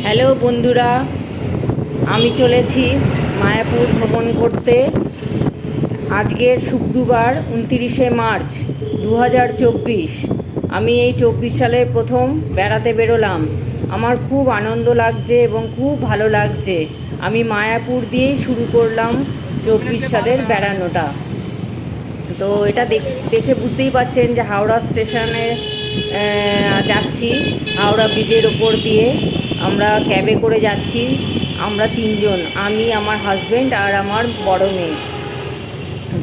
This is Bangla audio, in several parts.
হ্যালো বন্ধুরা, আমি চলেছি মায়াপুর ভ্রমণ করতে। আজকের শুক্রবার 29শে মার্চ 2024। আমি এই 24 সালে প্রথম বেড়াতে বেরোলাম। আমার খুব আনন্দ লাগছে এবং খুব ভালো লাগছে। আমি মায়াপুর দিয়েই শুরু করলাম 24 সালের বেড়ানোটা। তো এটা দেখে বুঝতেই পারছেন যে হাওড়া স্টেশনে যাচ্ছি। হাওড়া ব্রিজের ওপর দিয়ে আমরা ক্যাবে করে যাচ্ছি। আমরা তিনজন, আমি, আমার হাজব্যান্ড আর আমার বড় মেয়ে।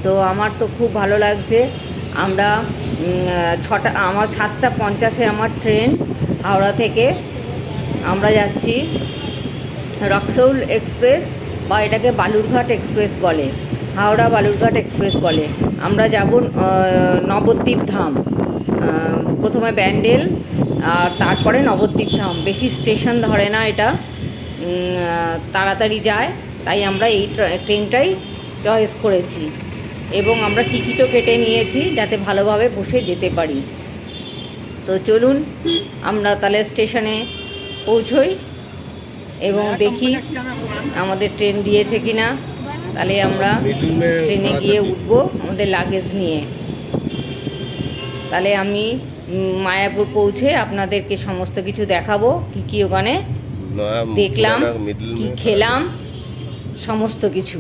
তো আমার তো খুব ভালো লাগছে। আমরা আমার 7:50 আমার ট্রেন হাওড়া থেকে। আমরা যাচ্ছি রক্সৌল এক্সপ্রেস, বা এটাকে বালুরঘাট এক্সপ্রেস বলে, হাওড়া বালুরঘাট এক্সপ্রেস বলে। আমরা যাব নবদ্বীপ ধাম, প্রথমে ব্যান্ডেল আর তারপরে নবদ্বীপ ধাম। বেশি স্টেশন ধরে না, এটা তাড়াতাড়ি যায়, তাই আমরা এই ট্রেনটাই চয়েস করেছি। এবং আমরা টিকিটও কেটে নিয়েছি যাতে ভালোভাবে বসে যেতে পারি। তো চলুন আমরা তাহলে স্টেশনে পৌঁছই এবং দেখি আমাদের ট্রেন দিয়েছে কি না। তাহলে আমরা ট্রেনে গিয়ে উঠবো আমাদের লাগেজ নিয়ে। তাহলে আমি মায়াপুর পৌঁছে আপনাদেরকে সমস্ত কিছু দেখাবো, কি ওখানে দেখলাম, কি খেলাম, সমস্ত কিছু।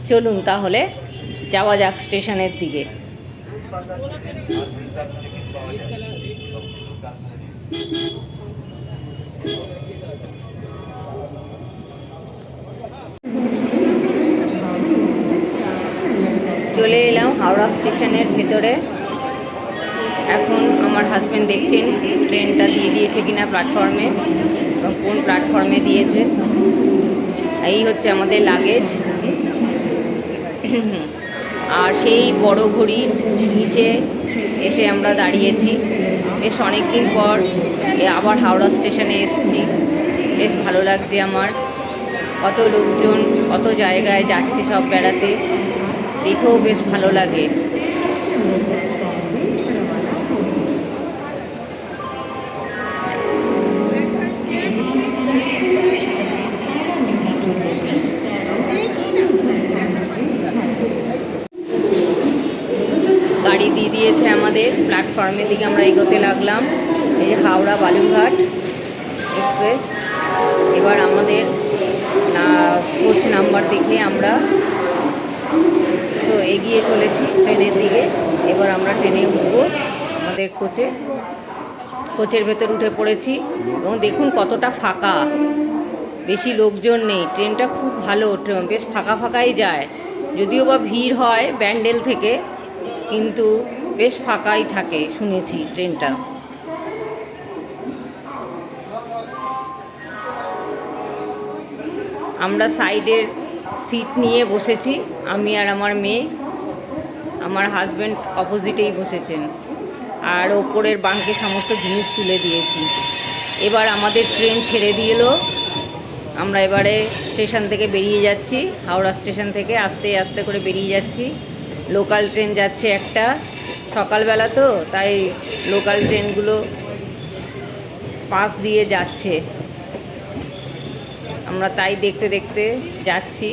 চলুন তাহলে যাওয়া যাক স্টেশনের দিকে। চলে এলাম হাওড়া স্টেশনের ভেতরে। এখন আমার হাজব্যান্ড দেখছেন ট্রেনটা দিয়ে দিয়েছে কিনা প্ল্যাটফর্মে, এবং কোন প্ল্যাটফর্মে দিয়েছে। এই হচ্ছে আমাদের লাগেজ। আর সেই বড় ঘড়ির নিচে এসে আমরা দাঁড়িয়েছি। বেশ অনেক দিন পর আবার হাওড়া স্টেশনে এসেছি। বেশ ভালো লাগছে আমার। কত লোকজন কত জায়গায় যাচ্ছে সব বেড়াতে, দেখেও বেশ ভালো লাগে। গাড়ি দিয়ে দিয়েছে আমাদের, প্ল্যাটফর্মের দিকে আমরা এগোতে লাগলাম। এই যে হাওড়া বালুরঘাট এক্সপ্রেস। এবার আমাদের কোচ নাম্বার দেখে আমরা তো এগিয়ে চলেছি ট্রেনের দিকে। এবার আমরা ট্রেনে উঠবো আমাদের কোচের ভেতর উঠে পড়েছি। এবং দেখুন কতটা ফাঁকা, বেশি লোকজন নেই। ট্রেনটা খুব ভালো, বেশ ফাঁকা ফাঁকাই যায়। যদিও বা ভিড় হয় ব্যান্ডেল থেকে, কিন্তু বেশ ফাঁকাই থাকে শুনেছি ট্রেনটা। আমরা সাইডের সিট নিয়ে বসেছি, আমি আর আমার মেয়ে। আমার হাজব্যান্ড অপোজিটেই বসেছেন। আর ওপরের বাঙ্কে সমস্ত জিনিস তুলে দিয়েছি। এবার আমাদের ট্রেন ছেড়ে দিল। আমরা এবারে স্টেশন থেকে বেরিয়ে যাচ্ছি। হাওড়া স্টেশন থেকে আস্তে আস্তে করে বেরিয়ে যাচ্ছি। লোকাল ট্রেন যাচ্ছে একটা, সকালবেলা তো তাই লোকাল ট্রেনগুলো পাশ দিয়ে যাচ্ছে। আমরা তাই দেখতে দেখতে যাচ্ছি।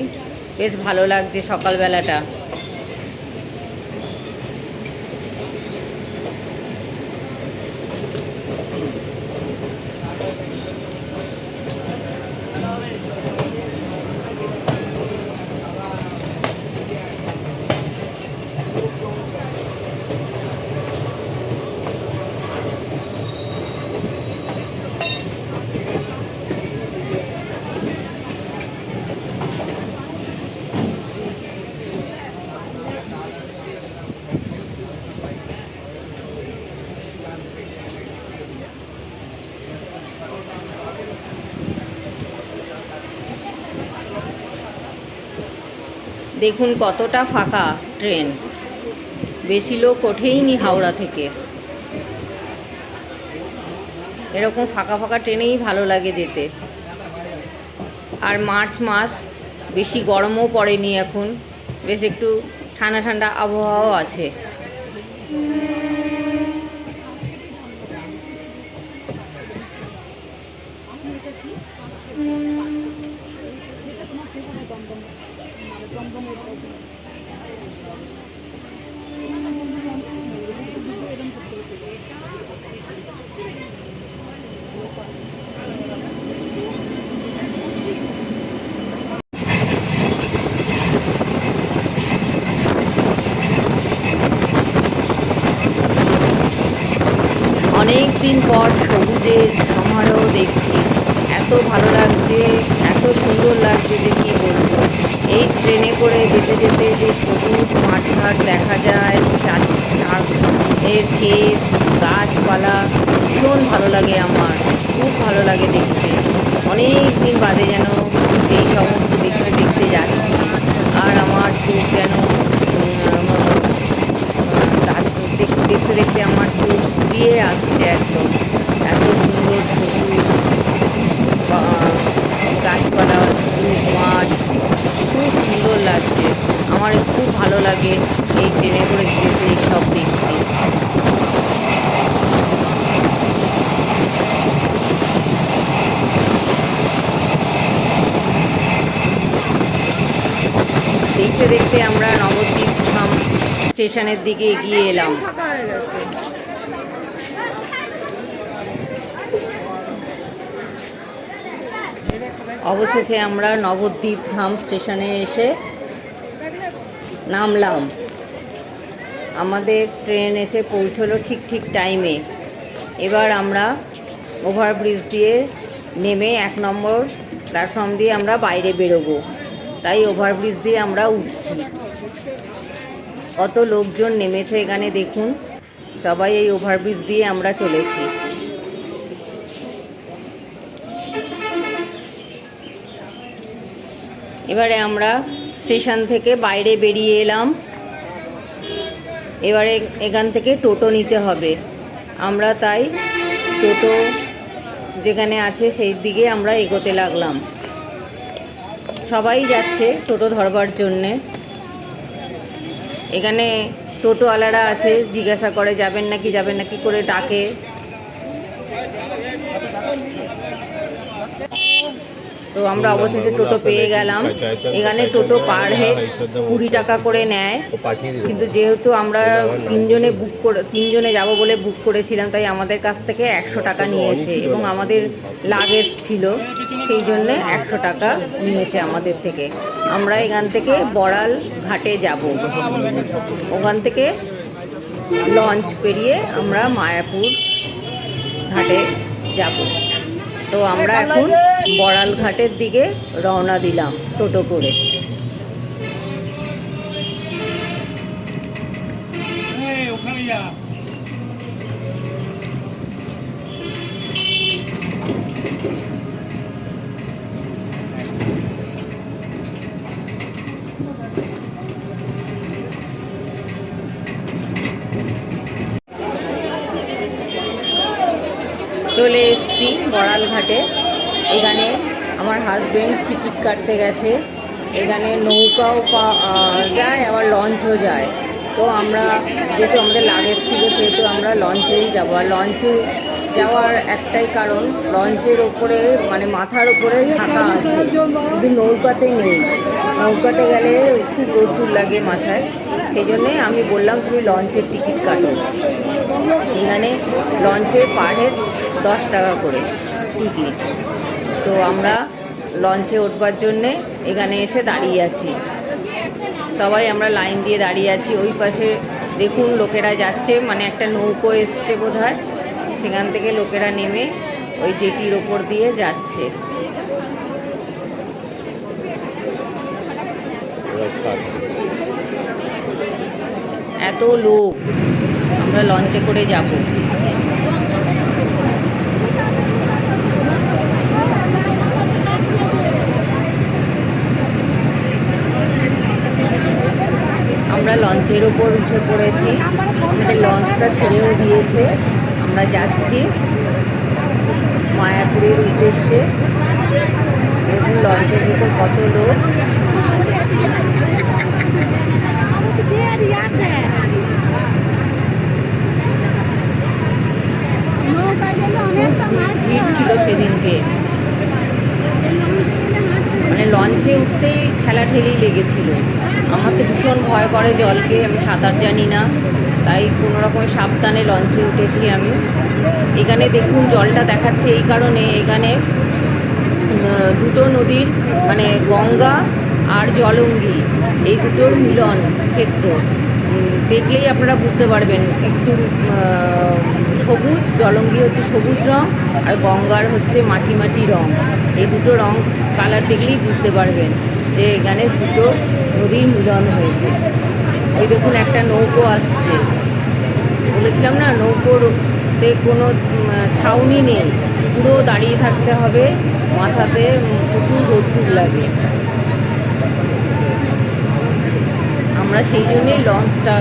বেশ ভালো লাগছে সকালবেলাটা। দেখুন কতটা ফাঁকা ট্রেন, বেশি লোক ওঠেইনি হাওড়া থেকে। এরকম ফাঁকা ফাঁকা ট্রেনেই ভালো লাগে যেতে। আর মার্চ মাস, বেশি গরমও পড়েনি এখন, বেশ একটু ঠান্ডা ঠান্ডা আবহাওয়াও আছে। অনেক দিন পর সবুজের সমারোহ দেখছি। এত ভালো লাগছে, এত সুন্দর লাগছে যে কী বলবো। এই ট্রেনে করে যেতে যেতে যে সবুজ মাঠঘাট দেখা যায়, এর ক্ষেত, গাছপালা, ভীষণ ভালো লাগে আমার, খুব ভালো লাগে দেখতে। অনেক দিন বাদে যেন এই সমস্ত দেখতে দেখতে যাচ্ছি, আর আমার চোখ যেন দেখতে দেখতে দেখতে আমার চোখ দিয়ে আসছে একদম। এত সুন্দর সবুজ গাছপালা, সবুজ মাঠ, খুব সুন্দর লাগছে। আমার খুব ভালো লাগে এই ট্রেনে করে যেতে, এইসব দেখতে। দেখতে দেখতে আমরা নবদ্বীপ ধাম স্টেশনের দিকে এগিয়ে এলাম। অবশেষে আমরা নবদ্বীপ ধাম স্টেশনে এসে নামলাম। আমাদের ট্রেন এসে পৌঁছলো ঠিক ঠিক টাইমে। এবার আমরা ওভারব্রিজ দিয়ে নেমে 1 নম্বর প্ল্যাটফর্ম দিয়ে আমরা বাইরে বেরোবো, তাই ওভারব্রিজ দিয়ে আমরা উঠছি। কত লোকজন নেমেছে এখানে দেখুন, সবাই এই ওভারব্রিজ দিয়ে আমরা চলেছি। এবারে আমরা স্টেশন থেকে বাইরে বেরিয়ে এলাম। এবারে এখান থেকে টোটো নিতে হবে। আমরা তাই টোটো যেখানে আছে সেই দিকে আমরা এগোতে লাগলাম। সবাই যাচ্ছে টোটো ধরবার জন্যে। এখানে টোটোওয়ালারা আছে, জিজ্ঞাসা করে যাবেন নাকি করে ডাকে। তো আমরা অবশেষে টোটো পেয়ে গেলাম। এখানে টোটো পার হেড 20 টাকা করে নেয়, কিন্তু যেহেতু আমরা তিনজনে যাব বলে বুক করেছিলাম, তাই আমাদের কাছ থেকে 100 টাকা নিয়েছে, এবং আমাদের লাগেজ ছিল, সেই জন্যে 100 টাকা নিয়েছে আমাদের থেকে। আমরা এখান থেকে বড়াল ঘাটে যাব, ওখান থেকে লঞ্চ পেরিয়ে আমরা মায়াপুর ঘাটে যাব। তো আমরা এখন বড়াল ঘাটের দিকে রওনা দিলাম টোটো করে। চলে এসেছি বড়াল ঘাটে। এখানে আমার হাজবেন্ড টিকিট কাটতে গেছে। এখানে নৌকাও যায়, আবার লঞ্চও যায়। তো আমরা যেহেতু আমাদের লাগেজ ছিল, সেহেতু আমরা লঞ্চেই যাবো। আর লঞ্চে যাওয়ার একটাই কারণ, লঞ্চের ওপরে মানে মাথার ওপরে ঢাকা আছে, কিন্তু নৌকাতে নেই। নৌকাতে গেলে খুব রোদ্দুর লাগে মাথায়, সেই জন্যে আমি বললাম তুমি লঞ্চের টিকিট কাটো। এখানে লঞ্চের পার হেড 10 টাকা করে টিকিট। তো আমরা লঞ্চে উঠবার জন্যে এখানে এসে দাঁড়িয়ে আছি। সবাই আমরা লাইন দিয়ে দাঁড়িয়ে আছি। ওই পাশে দেখুন লোকেরা যাচ্ছে, মানে একটা নৌকো এসছে বোধহয়, সেখান থেকে লোকেরা নেমে ওই জেটির ওপর দিয়ে যাচ্ছে। এত লোক, আমরা লঞ্চে করে যাব। আমরা লঞ্চের ওপর উঠে পড়েছি, আমাদের লঞ্চটা ছেড়েও দিয়েছে। আমরা যাচ্ছি মায়াপুরের উদ্দেশ্যে। দেখুন লঞ্চের ভেতর কত লোক। ভিড় ছিল সেদিনকে, মানে লঞ্চে উঠতেই ঠেলাঠেলি লেগেছিল। আমার তো ভীষণ ভয় করে জলকে, আমি সাঁতার জানি না, তাই কোনো রকম সাবধানে লঞ্চে উঠেছি আমি। এখানে দেখুন জলটা দেখাচ্ছে এই কারণে, এখানে দুটো নদীর মানে গঙ্গা আর জলঙ্গি, এই দুটোর মিলন ক্ষেত্র। দেখলেই আপনারা বুঝতে পারবেন। একটু সবুজ, জলঙ্গি হচ্ছে সবুজ রং, আর গঙ্গার হচ্ছে মাটি মাটি রং। এই দুটো রং কালার দেখলেই বুঝতে পারবেন যে এখানে দুটো নদীর মিলন হয়েছে। ওই দেখুন একটা নৌকো আসছে, বলেছিলাম না নৌকোতে কোনো ছাউনি নেই, পুরো দাঁড়িয়ে থাকতে হবে, মাথাতে প্রচুর রোদ্দুর লাগে। আমরা সেই জন্যেই লঞ্চটা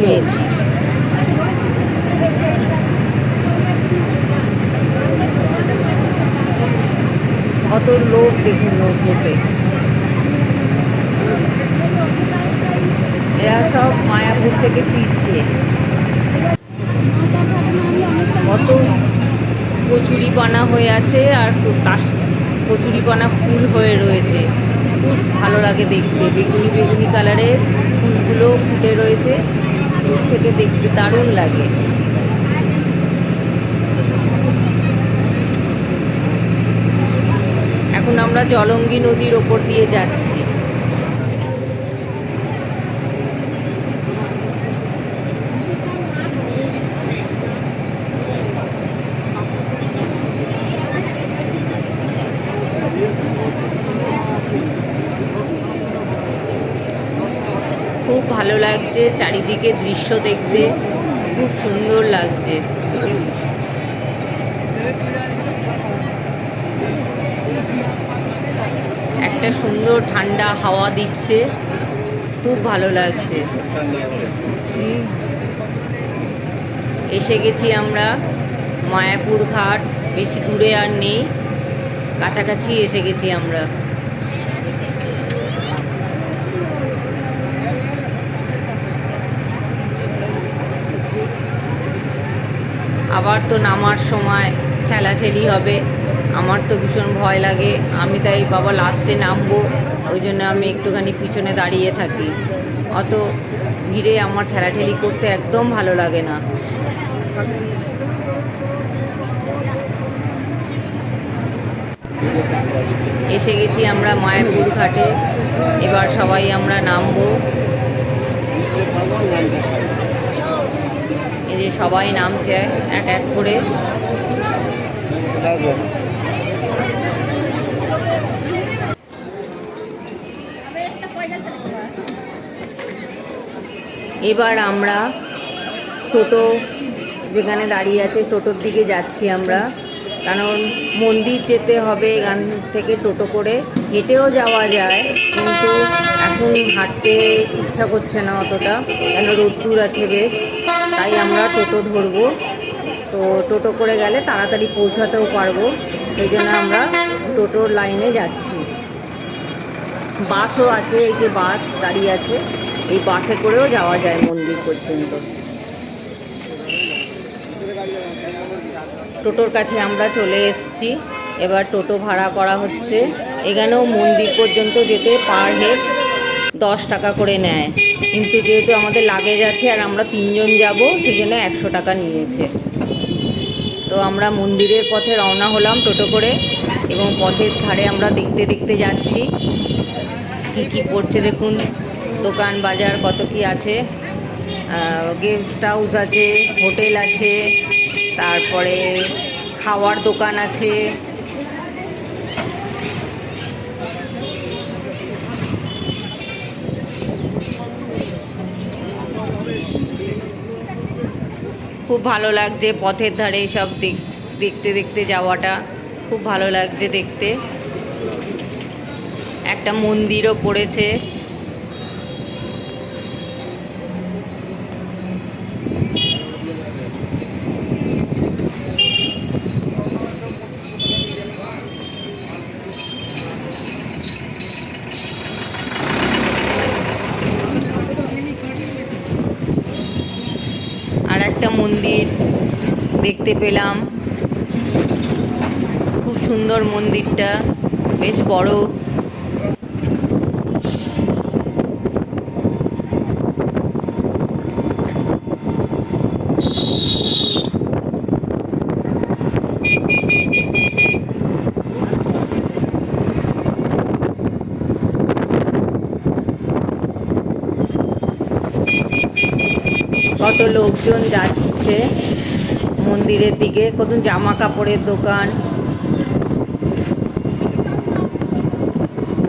নিয়েছি। কত লোক দেখুন নৌকোতে, এরা সব মায়াপুর থেকে ফিরছে। কত কচুরিপানা হয়ে আছে, আর কচুরিপানা ফুল হয়ে রয়েছে, খুব ভালো লাগে দেখতে। বেগুনি বেগুনি কালারের ফুলগুলো ফুটে রয়েছে, দূর থেকে দেখতে দারুণ লাগে। এখন আমরা জলঙ্গি নদীর ওপর দিয়ে যাচ্ছি। খুব ভালো লাগছে চারিদিকে দৃশ্য দেখতে, খুব সুন্দর লাগছে। একটা সুন্দর ঠান্ডা হাওয়া দিচ্ছে, খুব ভালো লাগছে। এসে গেছি আমরা মায়াপুর ঘাট, বেশি দূরে আর নেই, কাছাকাছি এসে গেছি আমরা। আবার তো নামার সময় ঠেলাঠেলি হবে, আমার তো ভীষণ ভয় লাগে। আমি তাই বাবা লাস্টে নামবো, ওই জন্য আমি একটুখানি পিছনে দাঁড়িয়ে থাকি। অত ভিড়ে আমার ঠেলাঠেলি করতে একদম ভালো লাগে না। এসে গেছি আমরা মায়াপুর ঘাটে, এবার সবাই আমরা নামবো। এই যে সবাই নামছে এক এক করে। এবার আমরা টোটো যেখানে দাঁড়িয়ে আছে টোটোর দিকে যাচ্ছি আমরা, কারণ মন্দির যেতে হবে এখান থেকে টোটো করে। হেঁটেও যাওয়া যায়, কিন্তু এখন হাঁটতে ইচ্ছা করছে না অতটা, কেন রোদ্দুর আছে বেশ, তাই আমরা টোটো ধরবো। তো টোটো করে গেলে তাড়াতাড়ি পৌঁছাতেও পারবো, সেই জন্য আমরা টোটোর লাইনে যাচ্ছি। বাসও আছে, এই যে বাস দাঁড়িয়ে আছে, এই বাসে করেও যাওয়া যায় মন্দির পর্যন্ত। টোটোর কাছে আমরা চলে এসেছি, এবার টোটো ভাড়া করা হচ্ছে। এখানেও মন্দির পর্যন্ত যেতে পার হেড 10 টাকা করে নেয়, কিন্তু যেহেতু আমাদের লাগেজ আছে আর আমরা 3 জন যাব, সেই জন্য 100 টাকা নিয়েছে। তো আমরা মন্দিরের পথে রওনা হলাম টোটো করে, এবং পথের ধারে আমরা দেখতে দেখতে যাচ্ছি কি কি পড়ছে দেখুন, দোকান বাজার কত কি আছে। গেস্ট হাউস আছে, হোটেল আছে, তারপরে খাওয়ার দোকান আছে। খুব ভালো লাগছে পথের ধারে সব দেখতে দেখতে যাওয়াটা, খুব ভালো লাগছে দেখতে। একটা মন্দিরও পড়েছে। আর একটা মন্দির দেখতে পেলাম, খুব সুন্দর মন্দিরটা, বেশ বড়। কত লোকজন যাচ্ছে। মন্দিরের দিকে। কত জামা কাপড়ের দোকান,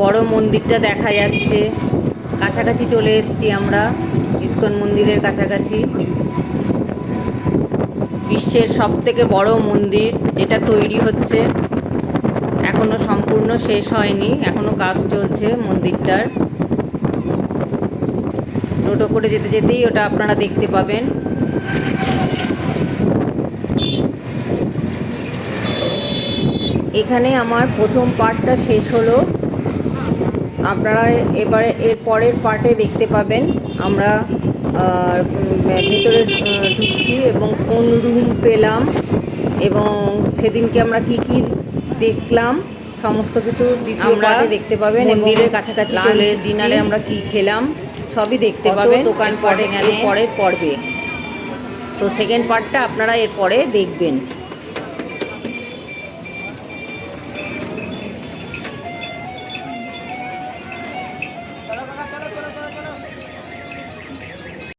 বড় মন্দিরটা দেখা যাচ্ছে। কাছাকাছি চলে এসেছি আমরা, ইস্কন মন্দিরের কাছাকাছি। বিশ্বের সবথেকে বড় মন্দির, যেটা তৈরি হচ্ছে, এখনো সম্পূর্ণ শেষ হয়নি, এখনো কাজ চলছে মন্দিরটার। টোটো করে যেতে যেতেই ওটা আপনারা দেখতে পাবেন। এখানে আমার প্রথম পার্টটা শেষ হলো। আপনারা এবারে এর পরের পার্টে দেখতে পাবেন আমরা ভেতরে ঢুকছি এবং কোন রুম পেলাম এবং সেদিনকে আমরা কি কি দেখলাম সমস্ত কিছু আমরা দেখতে পাবেন। মন্দিরের কাছাকাছি চলে ডিনারে আমরা কি খেলাম সবই দেখতে পাবেন দোকানপাটে গেলে পরের পর্বে। তো সেকেন্ড পার্টটা আপনারা এর পরে দেখবেন।